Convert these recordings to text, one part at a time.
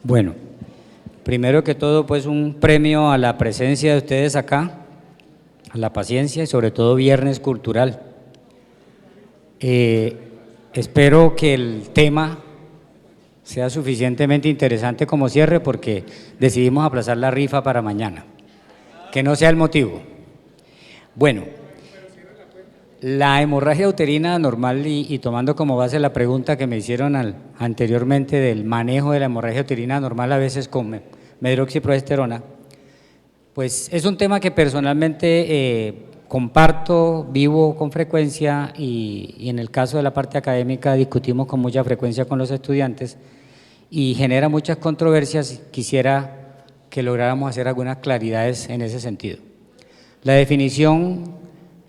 Bueno, primero que todo, pues un premio a la presencia de ustedes acá, a la paciencia y sobre todo Viernes Cultural. Espero que el tema sea suficientemente interesante como cierre porque decidimos aplazar la rifa para mañana. Que no sea el motivo. Bueno, la hemorragia uterina anormal y tomando como base la pregunta que me hicieron anteriormente del manejo de la hemorragia uterina anormal a veces con medroxiprogesterona, pues es un tema que personalmente comparto, vivo con frecuencia y en el caso de la parte académica discutimos con mucha frecuencia con los estudiantes y genera muchas controversias. Quisiera que lográramos hacer algunas claridades en ese sentido. La definición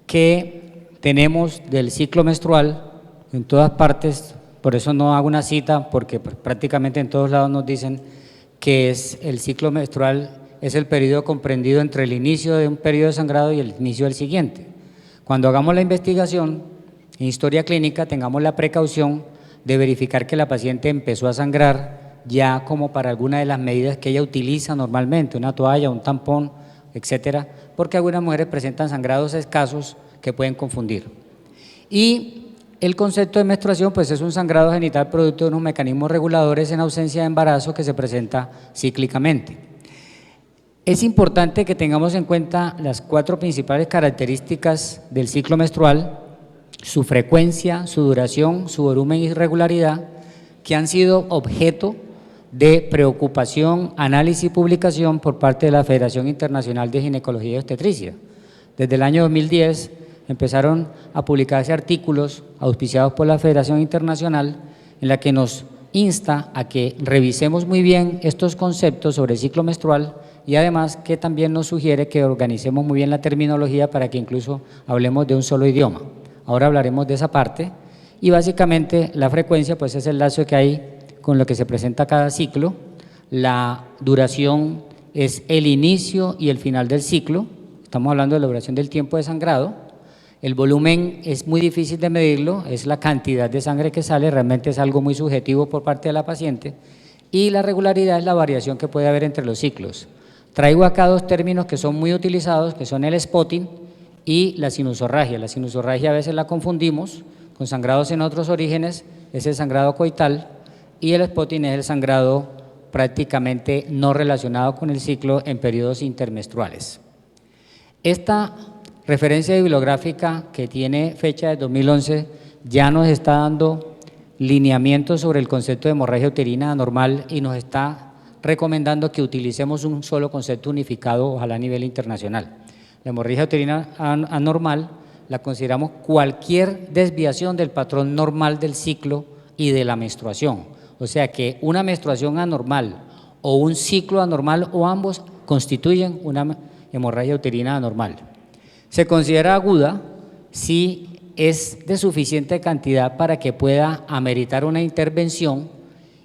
que tenemos del ciclo menstrual en todas partes, por eso no hago una cita, porque prácticamente en todos lados nos dicen que es el ciclo menstrual, es el periodo comprendido entre el inicio de un periodo de sangrado y el inicio del siguiente. Cuando hagamos la investigación en historia clínica, tengamos la precaución de verificar que la paciente empezó a sangrar ya como para alguna de las medidas que ella utiliza normalmente, una toalla, un tampón, etcétera, porque algunas mujeres presentan sangrados escasos que pueden confundir. Y el concepto de menstruación pues es un sangrado genital producto de unos mecanismos reguladores en ausencia de embarazo que se presenta cíclicamente. Es importante que tengamos en cuenta las 4 principales características del ciclo menstrual, su frecuencia, su duración, su volumen y irregularidad, que han sido objeto de preocupación, análisis y publicación por parte de la Federación Internacional de Ginecología y Obstetricia. Desde el año 2010 empezaron a publicarse artículos auspiciados por la Federación Internacional en la que nos insta a que revisemos muy bien estos conceptos sobre el ciclo menstrual y además que también nos sugiere que organicemos muy bien la terminología para que incluso hablemos de un solo idioma. Ahora hablaremos de esa parte y básicamente la frecuencia pues es el lazo que hay con lo que se presenta cada ciclo, la duración es el inicio y el final del ciclo, estamos hablando de la duración del tiempo de sangrado, el volumen es muy difícil de medirlo, es la cantidad de sangre que sale, realmente es algo muy subjetivo por parte de la paciente, y la regularidad es la variación que puede haber entre los ciclos. Traigo acá 2 términos que son muy utilizados, que son el spotting y la sinusorragia. La sinusorragia a veces la confundimos con sangrados en otros orígenes, es el sangrado coital, y el spotting es el sangrado prácticamente no relacionado con el ciclo en periodos intermenstruales. Esta referencia bibliográfica que tiene fecha de 2011 ya nos está dando lineamientos sobre el concepto de hemorragia uterina anormal y nos está recomendando que utilicemos un solo concepto unificado, ojalá a nivel internacional. La hemorragia uterina anormal la consideramos cualquier desviación del patrón normal del ciclo y de la menstruación. O sea que una menstruación anormal o un ciclo anormal o ambos constituyen una hemorragia uterina anormal. Se considera aguda si es de suficiente cantidad para que pueda ameritar una intervención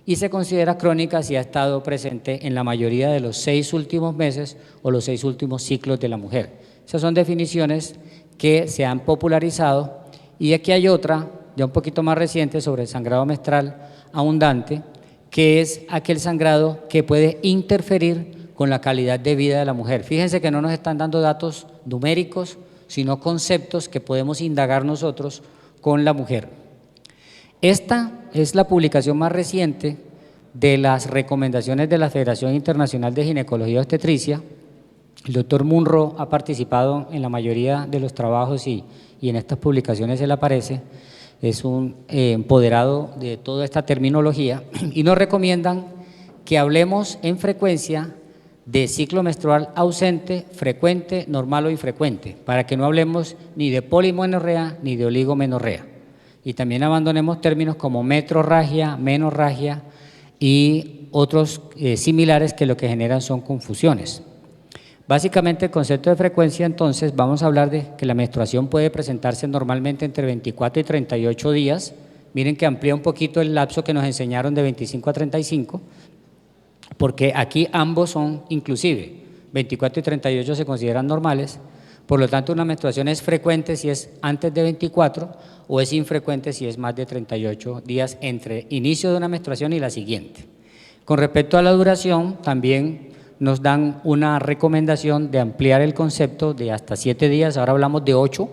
y se considera crónica si ha estado presente en la mayoría de los 6 últimos meses o los 6 últimos ciclos de la mujer. Esas son definiciones que se han popularizado y aquí hay otra ya un poquito más reciente sobre el sangrado menstrual abundante, que es aquel sangrado que puede interferir con la calidad de vida de la mujer. Fíjense que no nos están dando datos numéricos, sino conceptos que podemos indagar nosotros con la mujer. Esta es la publicación más reciente de las recomendaciones de la Federación Internacional de Ginecología y Obstetricia. El doctor Munro ha participado en la mayoría de los trabajos y en estas publicaciones él aparece. Es un empoderado de toda esta terminología y nos recomiendan que hablemos en frecuencia de ciclo menstrual ausente, frecuente, normal o infrecuente, para que no hablemos ni de polimenorrea ni de oligomenorrea. Y también abandonemos términos como metrorragia, menorragia y otros similares que lo que generan son confusiones. Básicamente el concepto de frecuencia, entonces, vamos a hablar de que la menstruación puede presentarse normalmente entre 24 y 38 días. Miren que amplía un poquito el lapso que nos enseñaron de 25 a 35, porque aquí ambos son inclusive, 24 y 38 se consideran normales, por lo tanto una menstruación es frecuente si es antes de 24 o es infrecuente si es más de 38 días entre inicio de una menstruación y la siguiente. Con respecto a la duración, también nos dan una recomendación de ampliar el concepto de hasta 7 días, ahora hablamos de 8,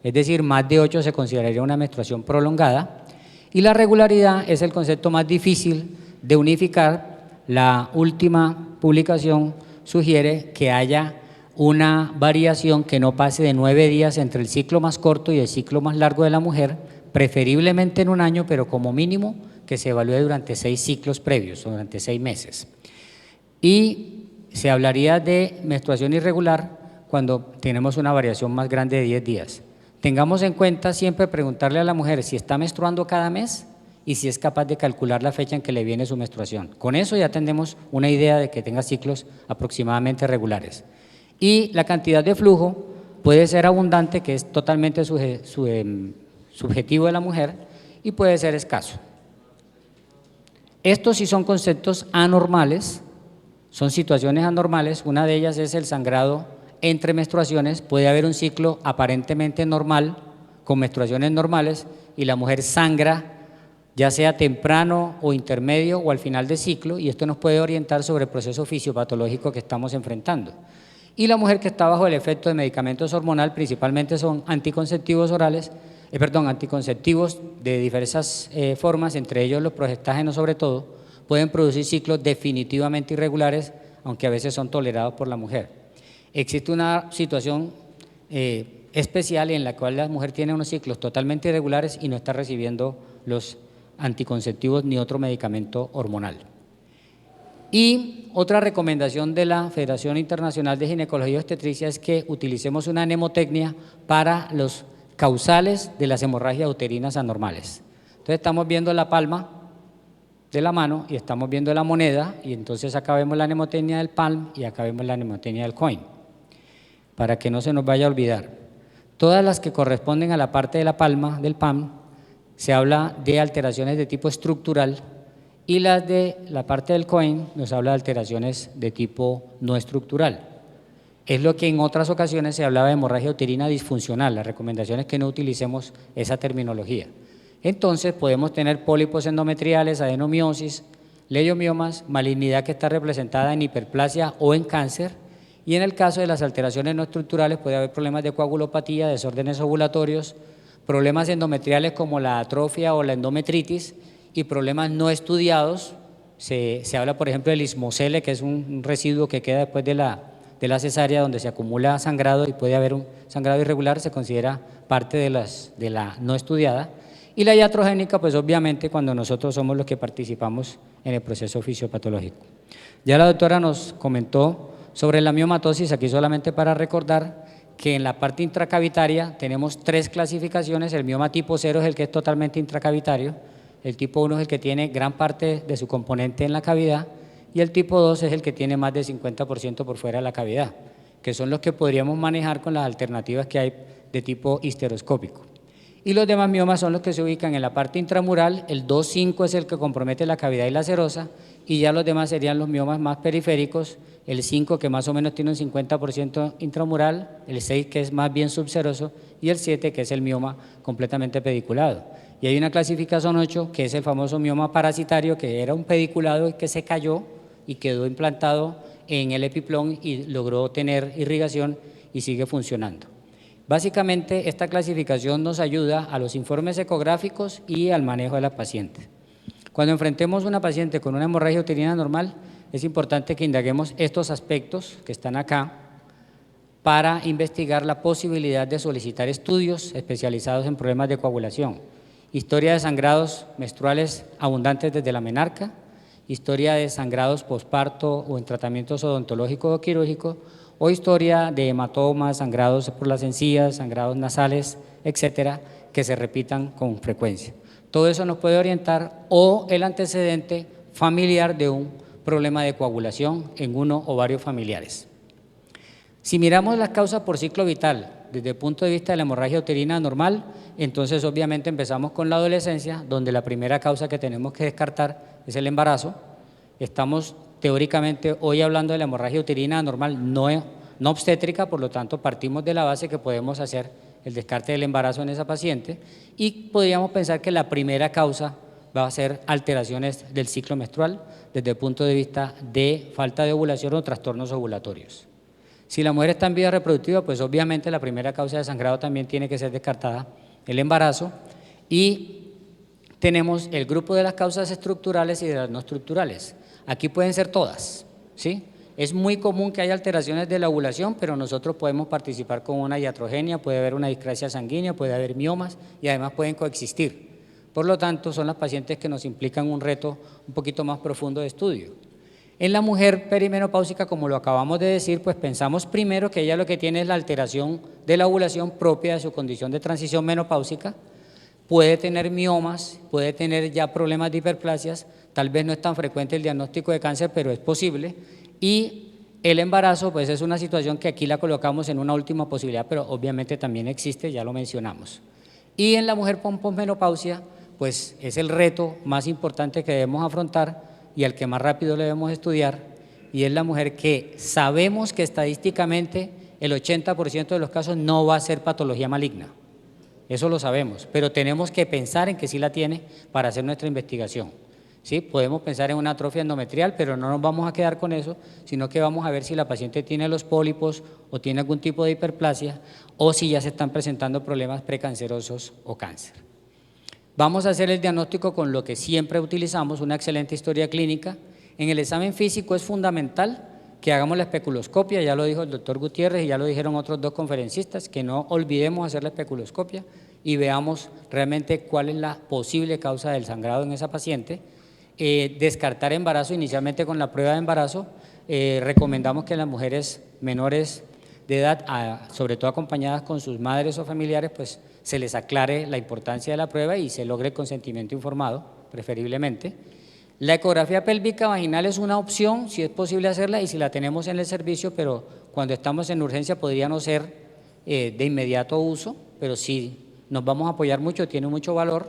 es decir, más de 8 se consideraría una menstruación prolongada, y la regularidad es el concepto más difícil de unificar. La última publicación sugiere que haya una variación que no pase de 9 días entre el ciclo más corto y el ciclo más largo de la mujer, preferiblemente en un año, pero como mínimo que se evalúe durante 6 ciclos previos, o durante 6 meses. Y se hablaría de menstruación irregular cuando tenemos una variación más grande de 10 días. Tengamos en cuenta siempre preguntarle a la mujer si está menstruando cada mes y si es capaz de calcular la fecha en que le viene su menstruación. Con eso ya tenemos una idea de que tenga ciclos aproximadamente regulares. Y la cantidad de flujo puede ser abundante, que es totalmente subjetivo de la mujer, y puede ser escaso. Estos sí son conceptos anormales, son situaciones anormales. Una de ellas es el sangrado entre menstruaciones. Puede haber un ciclo aparentemente normal, con menstruaciones normales, y la mujer sangra, ya sea temprano o intermedio o al final del ciclo, y esto nos puede orientar sobre el proceso fisiopatológico que estamos enfrentando. Y la mujer que está bajo el efecto de medicamentos hormonal, principalmente son anticonceptivos orales, anticonceptivos de diversas formas, entre ellos los progestágenos sobre todo, pueden producir ciclos definitivamente irregulares, aunque a veces son tolerados por la mujer. Existe una situación especial en la cual la mujer tiene unos ciclos totalmente irregulares y no está recibiendo los anticonceptivos ni otro medicamento hormonal. Y otra recomendación de la Federación Internacional de Ginecología y Obstetricia es que utilicemos una mnemotecnia para los causales de las hemorragias uterinas anormales. Entonces estamos viendo la palma de la mano y estamos viendo la moneda, y entonces acá vemos la mnemotecnia del palm y acá vemos la mnemotecnia del coin, para que no se nos vaya a olvidar. Todas las que corresponden a la parte de la palma, del palm, se habla de alteraciones de tipo estructural, y las de la parte del coin nos habla de alteraciones de tipo no estructural. Es lo que en otras ocasiones se hablaba de hemorragia uterina disfuncional. La recomendación es que no utilicemos esa terminología. Entonces podemos tener pólipos endometriales, adenomiosis, leiomiomas, malignidad que está representada en hiperplasia o en cáncer, y en el caso de las alteraciones no estructurales puede haber problemas de coagulopatía, desórdenes ovulatorios, problemas endometriales como la atrofia o la endometritis, y problemas no estudiados. Se habla, por ejemplo, del ismocele, que es un residuo que queda después de la cesárea, donde se acumula sangrado y puede haber un sangrado irregular, se considera parte de la no estudiada. Y la iatrogénica, pues obviamente cuando nosotros somos los que participamos en el proceso fisiopatológico. Ya la doctora nos comentó sobre la miomatosis, aquí solamente para recordar que en la parte intracavitaria tenemos 3 clasificaciones. El mioma tipo 0 es el que es totalmente intracavitario, el tipo 1 es el que tiene gran parte de su componente en la cavidad, y el tipo 2 es el que tiene más del 50% por fuera de la cavidad, que son los que podríamos manejar con las alternativas que hay de tipo histeroscópico. Y los demás miomas son los que se ubican en la parte intramural. El 2,5 es el que compromete la cavidad y la serosa, y ya los demás serían los miomas más periféricos, el 5 que más o menos tiene un 50% intramural, el 6 que es más bien subseroso, y el 7 que es el mioma completamente pediculado. Y hay una clasificación 8 que es el famoso mioma parasitario, que era un pediculado y que se cayó y quedó implantado en el epiplón y logró tener irrigación y sigue funcionando. Básicamente esta clasificación nos ayuda a los informes ecográficos y al manejo de las pacientes. Cuando enfrentemos una paciente con una hemorragia uterina normal, es importante que indaguemos estos aspectos que están acá para investigar la posibilidad de solicitar estudios especializados en problemas de coagulación, historia de sangrados menstruales abundantes desde la menarca, historia de sangrados posparto o en tratamientos odontológicos o quirúrgicos, o historia de hematomas, sangrados por las encías, sangrados nasales, etcétera, que se repitan con frecuencia. Todo eso nos puede orientar, o el antecedente familiar de un problema de coagulación en uno o varios familiares. Si miramos las causas por ciclo vital desde el punto de vista de la hemorragia uterina normal, entonces obviamente empezamos con la adolescencia, donde la primera causa que tenemos que descartar es el embarazo. Estamos teóricamente hoy hablando de la hemorragia uterina normal, no obstétrica, por lo tanto partimos de la base que podemos hacer el descarte del embarazo en esa paciente, y podríamos pensar que la primera causa va a ser alteraciones del ciclo menstrual desde el punto de vista de falta de ovulación o trastornos ovulatorios. Si la mujer está en vida reproductiva, pues obviamente la primera causa de sangrado también tiene que ser descartada, el embarazo, y tenemos el grupo de las causas estructurales y de las no estructurales. Aquí pueden ser todas, ¿sí? Es muy común que haya alteraciones de la ovulación, pero nosotros podemos participar con una iatrogenia, puede haber una discrasia sanguínea, puede haber miomas y además pueden coexistir. Por lo tanto, son las pacientes que nos implican un reto un poquito más profundo de estudio. En la mujer perimenopáusica, como lo acabamos de decir, pues pensamos primero que ella lo que tiene es la alteración de la ovulación propia de su condición de transición menopáusica, puede tener miomas, puede tener ya problemas de hiperplasias, tal vez no es tan frecuente el diagnóstico de cáncer, pero es posible, y el embarazo pues es una situación que aquí la colocamos en una última posibilidad, pero obviamente también existe, ya lo mencionamos. Y en la mujer con posmenopausia, pues es el reto más importante que debemos afrontar y al que más rápido le debemos estudiar, y es la mujer que sabemos que estadísticamente el 80% de los casos no va a ser patología maligna. Eso lo sabemos, pero tenemos que pensar en que sí la tiene para hacer nuestra investigación. ¿Sí? Podemos pensar en una atrofia endometrial, pero no nos vamos a quedar con eso, sino que vamos a ver si la paciente tiene los pólipos o tiene algún tipo de hiperplasia o si ya se están presentando problemas precancerosos o cáncer. Vamos a hacer el diagnóstico con lo que siempre utilizamos, una excelente historia clínica. En el examen físico es fundamental que hagamos la especuloscopia, ya lo dijo el doctor Gutiérrez y ya lo dijeron otros dos conferencistas, que no olvidemos hacer la especuloscopia y veamos realmente cuál es la posible causa del sangrado en esa paciente. Descartar embarazo inicialmente con la prueba de embarazo. Recomendamos que las mujeres menores de edad, sobre todo acompañadas con sus madres o familiares, pues se les aclare la importancia de la prueba y se logre el consentimiento informado, preferiblemente. La ecografía pélvica vaginal es una opción, si es posible hacerla y si la tenemos en el servicio, pero cuando estamos en urgencia podría no ser de inmediato uso, pero sí nos vamos a apoyar mucho, tiene mucho valor.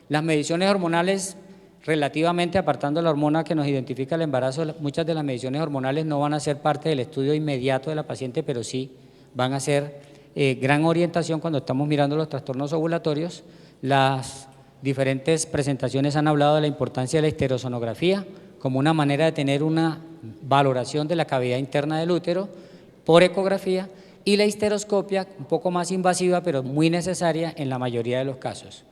Las mediciones hormonales, relativamente apartando la hormona que nos identifica el embarazo, muchas de las mediciones hormonales no van a ser parte del estudio inmediato de la paciente, pero sí van a ser gran orientación cuando estamos mirando los trastornos ovulatorios. Las diferentes presentaciones han hablado de la importancia de la histerosonografía como una manera de tener una valoración de la cavidad interna del útero por ecografía, y la histeroscopia un poco más invasiva pero muy necesaria en la mayoría de los casos.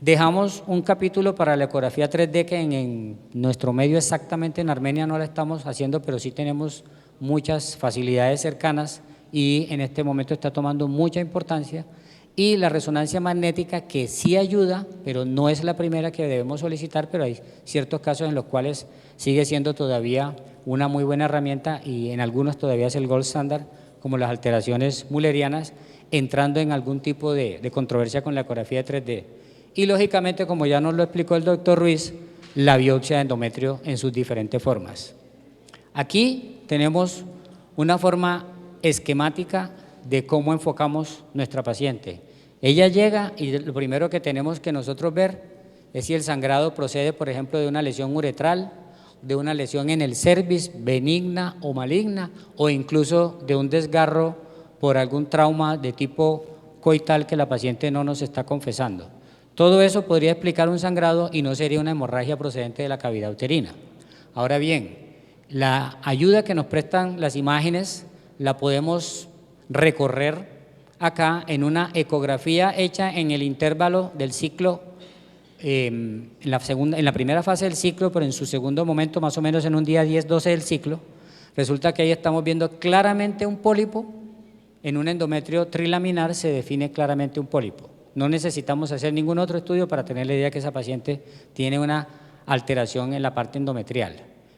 Dejamos un capítulo para la ecografía 3D que en nuestro medio, exactamente en Armenia, no la estamos haciendo, pero sí tenemos muchas facilidades cercanas y en este momento está tomando mucha importancia. Y la resonancia magnética, que sí ayuda, pero no es la primera que debemos solicitar, pero hay ciertos casos en los cuales sigue siendo todavía una muy buena herramienta y en algunos todavía es el gold standard, como las alteraciones mullerianas, entrando en algún tipo de controversia con la ecografía 3D. Y lógicamente, como ya nos lo explicó el doctor Ruiz, la biopsia de endometrio en sus diferentes formas. Aquí tenemos una forma esquemática de cómo enfocamos nuestra paciente. Ella llega y lo primero que tenemos que nosotros ver es si el sangrado procede, por ejemplo, de una lesión uretral, de una lesión en el cervix, benigna o maligna, o incluso de un desgarro por algún trauma de tipo coital que la paciente no nos está confesando. Todo eso podría explicar un sangrado y no sería una hemorragia procedente de la cavidad uterina. Ahora bien, la ayuda que nos prestan las imágenes la podemos recorrer acá en una ecografía hecha en el intervalo del ciclo, en la primera fase del ciclo, pero en su segundo momento, más o menos en un día 10-12 del ciclo. Resulta que ahí estamos viendo claramente un pólipo. En un endometrio trilaminar se define claramente un pólipo. No necesitamos hacer ningún otro estudio para tener la idea que esa paciente tiene una alteración en la parte endometrial.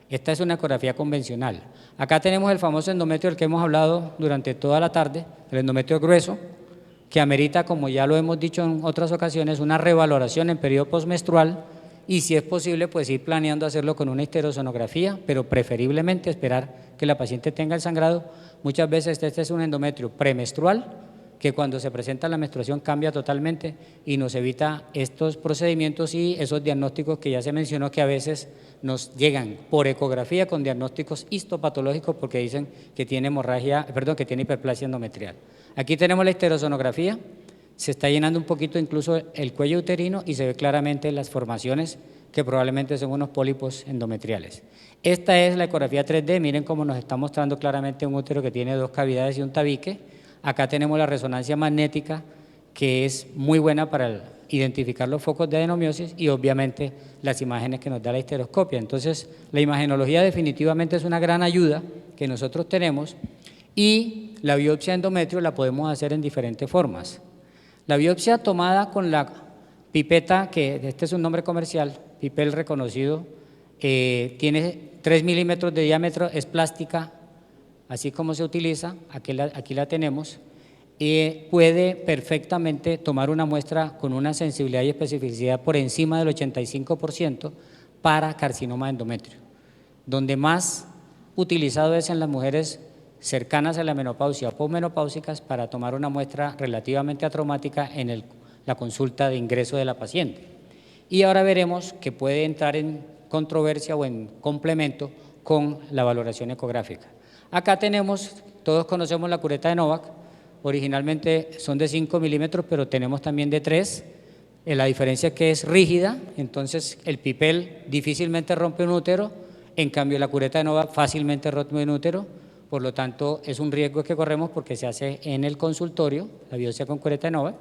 Esta es una ecografía convencional. Acá tenemos el famoso endometrio del que hemos hablado durante toda la tarde, el endometrio grueso, que amerita, como ya lo hemos dicho en otras ocasiones, una revaloración en periodo postmenstrual y, si es posible, pues ir planeando hacerlo con una histerosonografía, pero preferiblemente esperar que la paciente tenga el sangrado. Muchas veces este es un endometrio premenstrual, que cuando se presenta la menstruación cambia totalmente y nos evita estos procedimientos y esos diagnósticos que ya se mencionó, que a veces nos llegan por ecografía con diagnósticos histopatológicos porque dicen que tiene hemorragia, que tiene hiperplasia endometrial. Aquí tenemos la histerosonografía, se está llenando un poquito incluso el cuello uterino y se ve claramente las formaciones que probablemente son unos pólipos endometriales. Esta es la ecografía 3D, miren cómo nos está mostrando claramente un útero que tiene 2 cavidades y un tabique. Acá tenemos la resonancia magnética, que es muy buena para identificar los focos de adenomiosis, y obviamente las imágenes que nos da la histeroscopia. Entonces, la imagenología definitivamente es una gran ayuda que nosotros tenemos, y la biopsia de endometrio la podemos hacer en diferentes formas. La biopsia tomada con la pipeta, que este es un nombre comercial, Pipel reconocido, tiene 3 milímetros de diámetro, es plástica, así como se utiliza, aquí la tenemos, y puede perfectamente tomar una muestra con una sensibilidad y especificidad por encima del 85% para carcinoma de endometrio. Donde más utilizado es en las mujeres cercanas a la menopausia o posmenopáusicas para tomar una muestra relativamente atraumática en la consulta de ingreso de la paciente. Y ahora veremos que puede entrar en controversia o en complemento con la valoración ecográfica. Acá tenemos, todos conocemos la cureta de Novak, originalmente son de 5 milímetros, pero tenemos también de 3. La diferencia es que es rígida, entonces el Pipel difícilmente rompe un útero, en cambio la cureta de Novak fácilmente rompe un útero, por lo tanto es un riesgo que corremos porque se hace en el consultorio, la biopsia con cureta de Novak.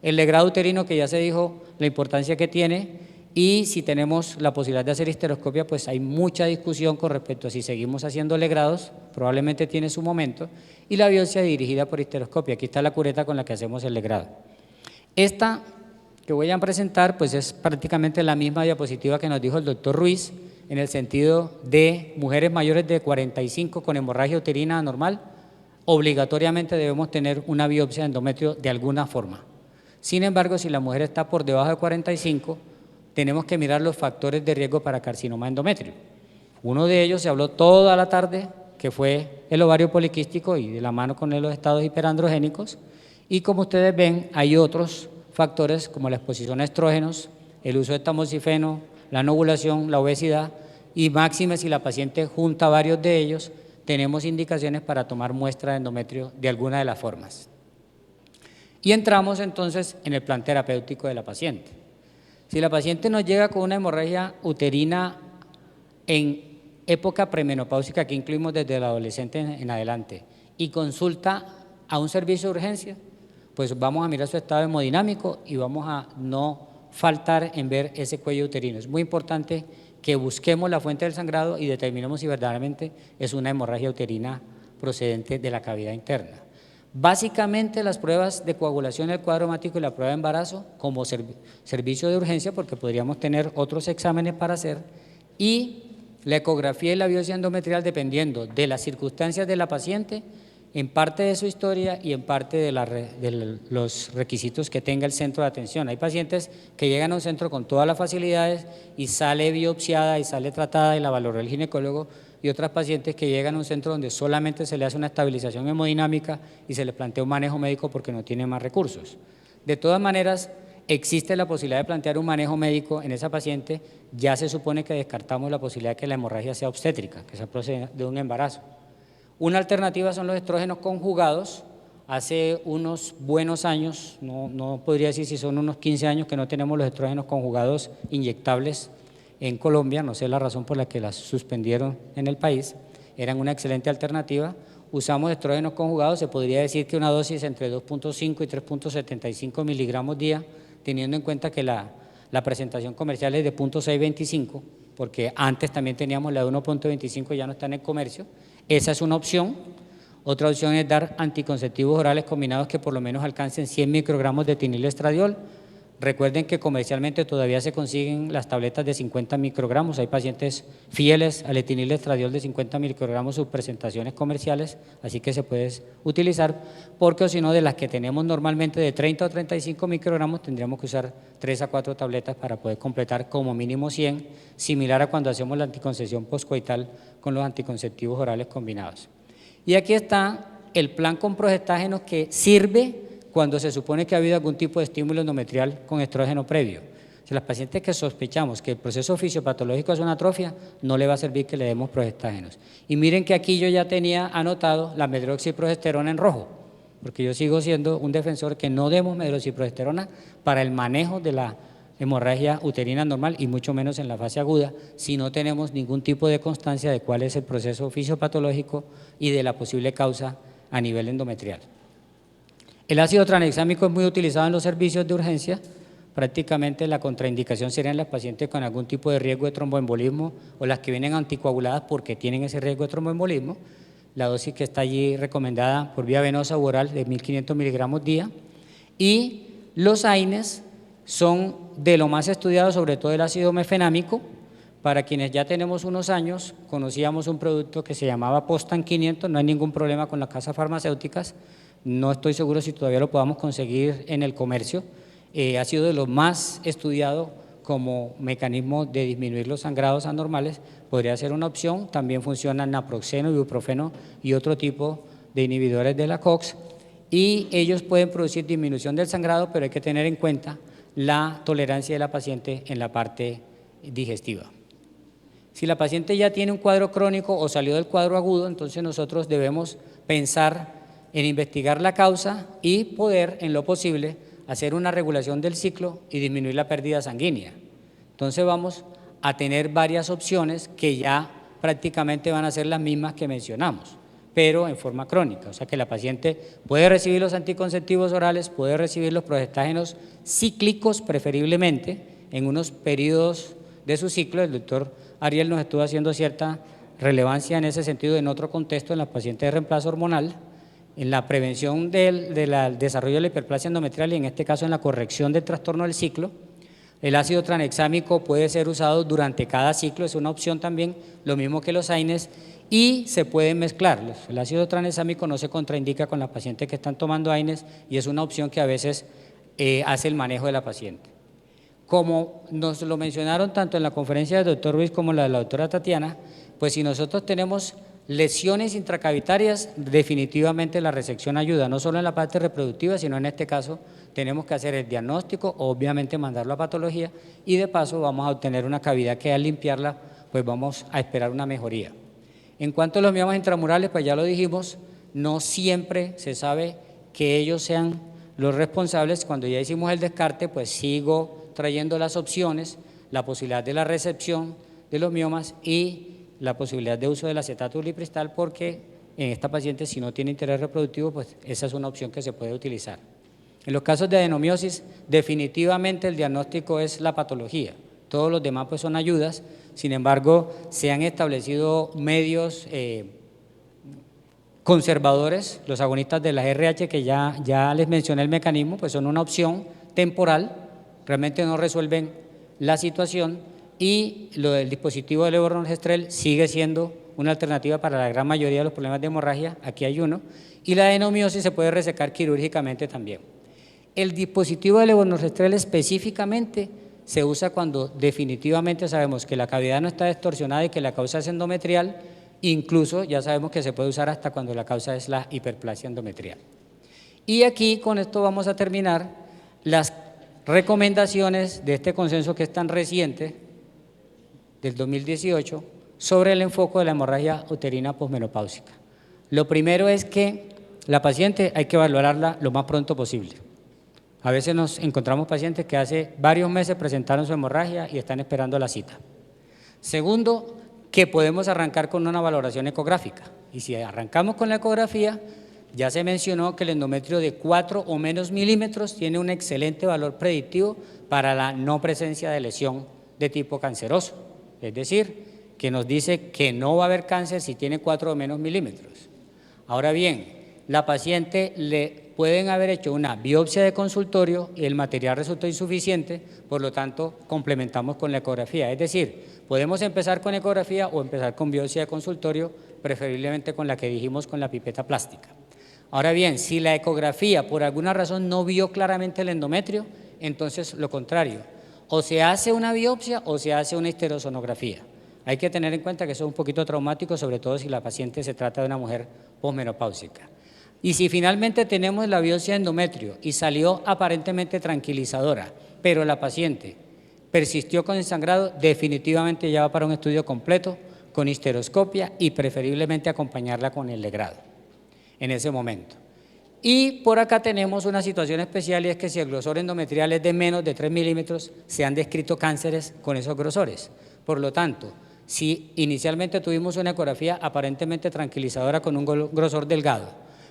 El legrado uterino, que ya se dijo la importancia que tiene, y si tenemos la posibilidad de hacer histeroscopia, pues hay mucha discusión con respecto a si seguimos haciendo legrados, probablemente tiene su momento, y la biopsia dirigida por histeroscopia. Aquí está la cureta con la que hacemos el legrado. Esta que voy a presentar pues es prácticamente la misma diapositiva que nos dijo el doctor Ruiz, en el sentido de mujeres mayores de 45 con hemorragia uterina anormal, obligatoriamente debemos tener una biopsia de endometrio de alguna forma. Sin embargo, si la mujer está por debajo de 45, tenemos que mirar los factores de riesgo para carcinoma endometrio. Uno de ellos se habló toda la tarde, que fue el ovario poliquístico y de la mano con los estados hiperandrogénicos, y como ustedes ven hay otros factores como la exposición a estrógenos, el uso de tamoxifeno, la no ovulación, la obesidad, y máxime si la paciente junta varios de ellos, tenemos indicaciones para tomar muestra de endometrio de alguna de las formas. Y entramos entonces en el plan terapéutico de la paciente. Si la paciente nos llega con una hemorragia uterina en época premenopáusica, que incluimos desde el adolescente en adelante, y consulta a un servicio de urgencia, pues vamos a mirar su estado hemodinámico y vamos a no faltar en ver ese cuello uterino. Es muy importante que busquemos la fuente del sangrado y determinemos si verdaderamente es una hemorragia uterina procedente de la cavidad interna. Básicamente las pruebas de coagulación del cuadro hemático y la prueba de embarazo como servicio de urgencia, porque podríamos tener otros exámenes para hacer, y la ecografía y la biopsia endometrial dependiendo de las circunstancias de la paciente, en parte de su historia y en parte de los requisitos que tenga el centro de atención. Hay pacientes que llegan a un centro con todas las facilidades y sale biopsiada y sale tratada y la valoró el ginecólogo, y otras pacientes que llegan a un centro donde solamente se le hace una estabilización hemodinámica y se le plantea un manejo médico porque no tiene más recursos. De todas maneras, existe la posibilidad de plantear un manejo médico en esa paciente. Ya se supone que descartamos la posibilidad de que la hemorragia sea obstétrica, que sea procedente de un embarazo. Una alternativa son los estrógenos conjugados. Hace unos buenos años, no podría decir si son unos 15 años que no tenemos los estrógenos conjugados inyectables en Colombia, no sé la razón por la que las suspendieron en el país, eran una excelente alternativa. Usamos estrógenos conjugados, se podría decir que una dosis entre 2.5 y 3.75 miligramos día, teniendo en cuenta que la presentación comercial es de 0.625, porque antes también teníamos la de 1.25 y ya no está en el comercio. Esa es una opción. Otra opción es dar anticonceptivos orales combinados que por lo menos alcancen 100 microgramos de etinilestradiol. Recuerden que comercialmente todavía se consiguen las tabletas de 50 microgramos. Hay pacientes fieles al etinilestradiol de 50 microgramos, sus presentaciones comerciales, así que se puede utilizar, porque o si no, de las que tenemos normalmente de 30 o 35 microgramos, tendríamos que usar 3 a 4 tabletas para poder completar como mínimo 100, similar a cuando hacemos la anticoncepción poscoital con los anticonceptivos orales combinados. Y aquí está el plan con progestágenos que sirve cuando se supone que ha habido algún tipo de estímulo endometrial con estrógeno previo. Si las pacientes que sospechamos que el proceso fisiopatológico es una atrofia, no le va a servir que le demos progestágenos. Y miren que aquí yo ya tenía anotado la medroxiprogesterona en rojo. porque yo sigo siendo un defensor que no demos medroxiprogesterona para el manejo de la hemorragia uterina normal y mucho menos en la fase aguda si no tenemos ningún tipo de constancia de cuál es el proceso fisiopatológico y de la posible causa a nivel endometrial. El ácido tranexámico es muy utilizado en los servicios de urgencia. Prácticamente la contraindicación sería en las pacientes con algún tipo de riesgo de tromboembolismo o las que vienen anticoaguladas porque tienen ese riesgo de tromboembolismo. La dosis que está allí recomendada por vía venosa u oral de 1500 miligramos día. Y los AINES son de lo más estudiado, sobre todo el ácido mefenámico. Para quienes ya tenemos unos años, conocíamos un producto que se llamaba Postan 500, no hay ningún problema con las casas farmacéuticas, no estoy seguro si todavía lo podamos conseguir en el comercio. Ha sido de lo más estudiado como mecanismo de disminuir los sangrados anormales, podría ser una opción. También funcionan naproxeno, ibuprofeno y otro tipo de inhibidores de la COX, y ellos pueden producir disminución del sangrado, pero hay que tener en cuenta la tolerancia de la paciente en la parte digestiva. Si la paciente ya tiene un cuadro crónico o salió del cuadro agudo, entonces nosotros debemos pensar en investigar la causa y poder, en lo posible, hacer una regulación del ciclo y disminuir la pérdida sanguínea. Entonces vamos a tener varias opciones que ya prácticamente van a ser las mismas que mencionamos, pero en forma crónica. O sea que la paciente puede recibir los anticonceptivos orales, puede recibir los progestágenos cíclicos preferiblemente en unos periodos de su ciclo. El doctor Ariel nos estuvo haciendo cierta relevancia en ese sentido en otro contexto en las pacientes de reemplazo hormonal, en la prevención del desarrollo de la hiperplasia endometrial y en este caso en la corrección del trastorno del ciclo. El ácido tranexámico puede ser usado durante cada ciclo, es una opción también, lo mismo que los AINES, y se pueden mezclar. El ácido tranexámico no se contraindica con las pacientes que están tomando AINES y es una opción que a veces hace el manejo de la paciente. Como nos lo mencionaron tanto en la conferencia del doctor Ruiz como la de la doctora Tatiana, pues si nosotros tenemos lesiones intracavitarias, definitivamente la resección ayuda, no solo en la parte reproductiva, sino en este caso tenemos que hacer el diagnóstico, obviamente mandarlo a patología y de paso vamos a obtener una cavidad que al limpiarla pues vamos a esperar una mejoría. En cuanto a los miomas intramurales, pues ya lo dijimos, no siempre se sabe que ellos sean los responsables. Cuando ya hicimos el descarte, pues sigo trayendo las opciones, la posibilidad de la recepción de los miomas y la posibilidad de uso del acetato ulipristal, porque en esta paciente si no tiene interés reproductivo, pues esa es una opción que se puede utilizar. En los casos de adenomiosis, definitivamente el diagnóstico es la patología, todos los demás pues son ayudas. Sin embargo, se han establecido medios conservadores, los agonistas de la RH, que ya les mencioné el mecanismo, pues son una opción temporal, realmente no resuelven la situación, y lo del dispositivo de levonorgestrel sigue siendo una alternativa para la gran mayoría de los problemas de hemorragia. Aquí hay uno, y la adenomiosis se puede resecar quirúrgicamente también. El dispositivo de levonorgestrel específicamente se usa cuando definitivamente sabemos que la cavidad no está distorsionada y que la causa es endometrial, incluso ya sabemos que se puede usar hasta cuando la causa es la hiperplasia endometrial. Y aquí con esto vamos a terminar las recomendaciones de este consenso que es tan reciente, del 2018, sobre el enfoque de la hemorragia uterina posmenopáusica. Lo primero es que la paciente hay que valorarla lo más pronto posible. A veces nos encontramos pacientes que hace varios meses presentaron su hemorragia y están esperando la cita. Segundo, que podemos arrancar con una valoración ecográfica. Y si arrancamos con la ecografía, ya se mencionó que el endometrio de 4 o menos milímetros tiene un excelente valor predictivo para la no presencia de lesión de tipo canceroso. Es decir, que nos dice que no va a haber cáncer si tiene 4 o menos milímetros. Ahora bien, la paciente le pueden haber hecho una biopsia de consultorio y el material resultó insuficiente, por lo tanto complementamos con la ecografía. Es decir, podemos empezar con ecografía o empezar con biopsia de consultorio, preferiblemente con la que dijimos con la pipeta plástica. Ahora bien, si la ecografía por alguna razón no vio claramente el endometrio, entonces lo contrario. O se hace una biopsia o se hace una histerosonografía. Hay que tener en cuenta que eso es un poquito traumático, sobre todo si la paciente se trata de una mujer posmenopáusica. Y si finalmente tenemos la biopsia de endometrio y salió aparentemente tranquilizadora, pero la paciente persistió con el sangrado, definitivamente ya va para un estudio completo con histeroscopia y preferiblemente acompañarla con el legrado en ese momento. Y por acá tenemos una situación especial, y es que si el grosor endometrial es de menos de 3 milímetros, se han descrito cánceres con esos grosores. Por lo tanto, si inicialmente tuvimos una ecografía aparentemente tranquilizadora con un grosor delgado,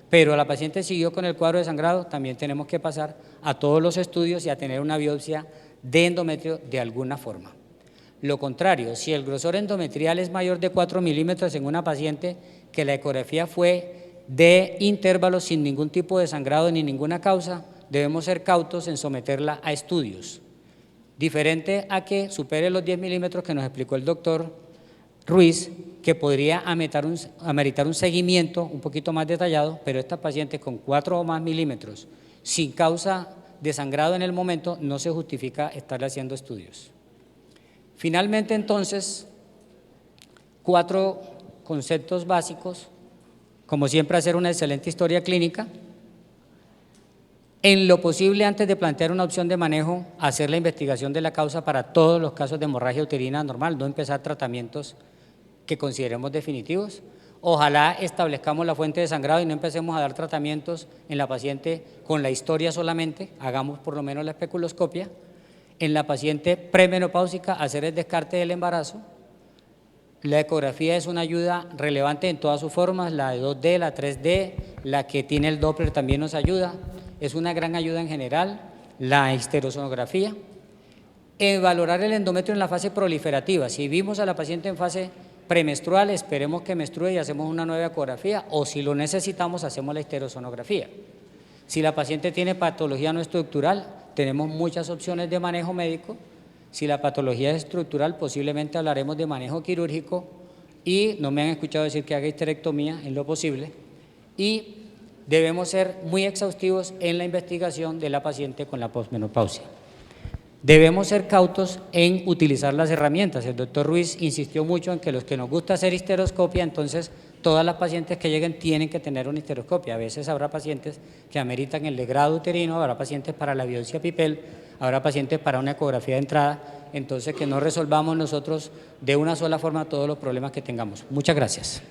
pero la paciente siguió con el cuadro de sangrado, también tenemos que pasar a todos los estudios y a tener una biopsia de endometrio de alguna forma. Lo contrario, si el grosor endometrial es mayor de 4 milímetros en una paciente que la ecografía fue de intervalos sin ningún tipo de sangrado ni ninguna causa, debemos ser cautos en someterla a estudios. Diferente a que supere los 10 milímetros que nos explicó el doctor Ruiz, que podría ameritar un seguimiento un poquito más detallado, pero esta paciente con 4 o más milímetros sin causa de sangrado en el momento no se justifica estarle haciendo estudios. Finalmente, entonces, 4 conceptos básicos. Como siempre, hacer una excelente historia clínica. En lo posible, antes de plantear una opción de manejo, hacer la investigación de la causa para todos los casos de hemorragia uterina normal, no empezar tratamientos que consideremos definitivos. Ojalá establezcamos la fuente de sangrado y no empecemos a dar tratamientos en la paciente con la historia solamente, hagamos por lo menos la especuloscopia. En la paciente premenopáusica, hacer el descarte del embarazo. La ecografía es una ayuda relevante en todas sus formas, la de 2D, la 3D, la que tiene el Doppler también nos ayuda, es una gran ayuda en general, la histerosonografía. Valorar el endometrio en la fase proliferativa, si vimos a la paciente en fase premenstrual, esperemos que menstrue y hacemos una nueva ecografía, o si lo necesitamos, hacemos la histerosonografía. Si la paciente tiene patología no estructural, tenemos muchas opciones de manejo médico. Si la patología es estructural, posiblemente hablaremos de manejo quirúrgico, y no me han escuchado decir que haga histerectomía en lo posible, y debemos ser muy exhaustivos en la investigación de la paciente con la posmenopausia. Debemos ser cautos en utilizar las herramientas. El doctor Ruiz insistió mucho en que los que nos gusta hacer histeroscopia, entonces todas las pacientes que lleguen tienen que tener una histeroscopia. A veces habrá pacientes que ameritan el legrado uterino, habrá pacientes para la biopsia PIPEL, habrá pacientes para una ecografía de entrada, entonces que no resolvamos nosotros de una sola forma todos los problemas que tengamos. Muchas gracias.